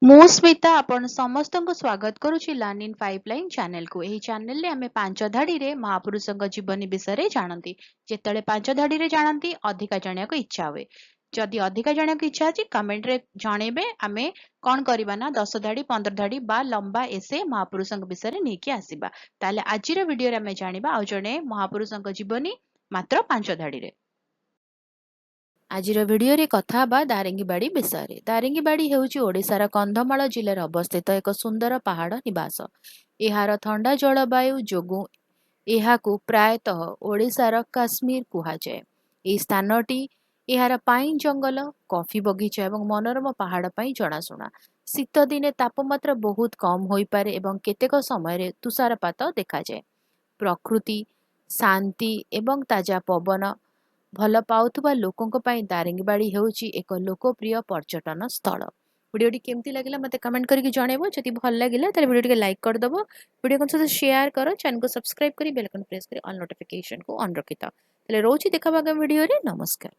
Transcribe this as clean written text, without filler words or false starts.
ମୁଁ ସ୍ମିତା ଆପଣ ସମସ୍ତଙ୍କୁ ସ୍ୱାଗତ କରୁଛି ଲର୍ନ ଇନ୍ ପାଇପଲାଇନ ଚ୍ୟାନେଲକୁ। ଏହି ଚ୍ୟାନେଲରେ ଆମେ ପାଞ୍ଚ ଧାଡିରେ ମହାପୁରୁଷଙ୍କ ଜୀବନୀ ବିଷୟରେ ଜାଣନ୍ତି। ଯେତେବେଳେ ପାଞ୍ଚ ଧାଡିରେ ଜାଣନ୍ତି ଅଧିକା ଜାଣିବାକୁ ଇଚ୍ଛା ହୁଏ। ଯଦି ଅଧିକା ଜାଣିବାକୁ ଇଚ୍ଛା ଅଛି କମେଣ୍ଟରେ ଜଣେଇବେ। ଆମେ କଣ କରିବା ନା 10 ଧାଡି 15 ଧାଡି ବା ଲମ୍ବା ଏସେ ମହାପୁରୁଷଙ୍କ ବିଷୟରେ ନେଇକି ଆସିବା। ତାହେଲେ ଆଜିର ଭିଡିଓରେ ଆମେ ଜାଣିବା ଆଉ ଜଣେ ମହାପୁରୁଷଙ୍କ ଜୀବନୀ ମାତ୍ର 5 ଧାଡିରେ। ଆଜିର ଭିଡିଓରେ କଥା ହେବା ଦାରିଙ୍ଗିବାଡ଼ି ବିଷୟରେ। ଦାରିଙ୍ଗିବାଡ଼ି ହେଉଛି ଓଡ଼ିଶାର କନ୍ଧମାଳ ଜିଲ୍ଲାରେ ଅବସ୍ଥିତ ଏକ ସୁନ୍ଦର ପାହାଡ଼ ନିବାସ। ଏହାର ଥଣ୍ଡା ଜଳବାୟୁ ଯୋଗୁଁ ଏହାକୁ ପ୍ରାୟତଃ ଓଡ଼ିଶାର କାଶ୍ମୀର କୁହାଯାଏ। ଏହି ସ୍ଥାନଟି ଏହାର ପାଇନ ଜଙ୍ଗଲ, କଫି ବଗିଚା ଏବଂ ମନୋରମ ପାହାଡ଼ ପାଇଁ ଜଣାଶୁଣା। ଶୀତ ଦିନେ ତାପମାତ୍ରା ବହୁତ କମ୍ ହୋଇପାରେ ଏବଂ କେତେକ ସମୟରେ ତୁଷାରପାତ ଦେଖାଯାଏ। ପ୍ରକୃତି, ଶାନ୍ତି ଏବଂ ତାଜା ପବନ ଭଲ ପାଉଥିବା ଲୋକଙ୍କ ପାଇଁ ଦାରିଙ୍ଗିବାଡ଼ି ହେଉଛି ଏକ ଲୋକପ୍ରିୟ ପର୍ଯ୍ୟଟନ ସ୍ଥଳ। ଭିଡ଼ିଓଟି କେମିତି ଲାଗିଲା ମୋତେ କମେଣ୍ଟ କରିକି ଜଣାଇବ। ଯଦି ଭଲ ଲାଗିଲା ତାହେଲେ ଭିଡ଼ିଓ ଟିକେ ଲାଇକ୍ କରିଦେବ। ଭିଡ଼ିଓ ସହିତ ସେୟାର କର, ଚ୍ୟାନେଲକୁ ସବସ୍କ୍ରାଇବ କରି ବେଲ୍ ଆଇକନ୍ ପ୍ରେସ୍ କରି ଅଲ୍ ନୋଟିଫିକେସନକୁ ଅନ୍ ରଖିଥାଅ। ତାହେଲେ ରହୁଛି ଦେଖା ଆଗାମୀ ଭିଡ଼ିଓରେ। ନମସ୍କାର।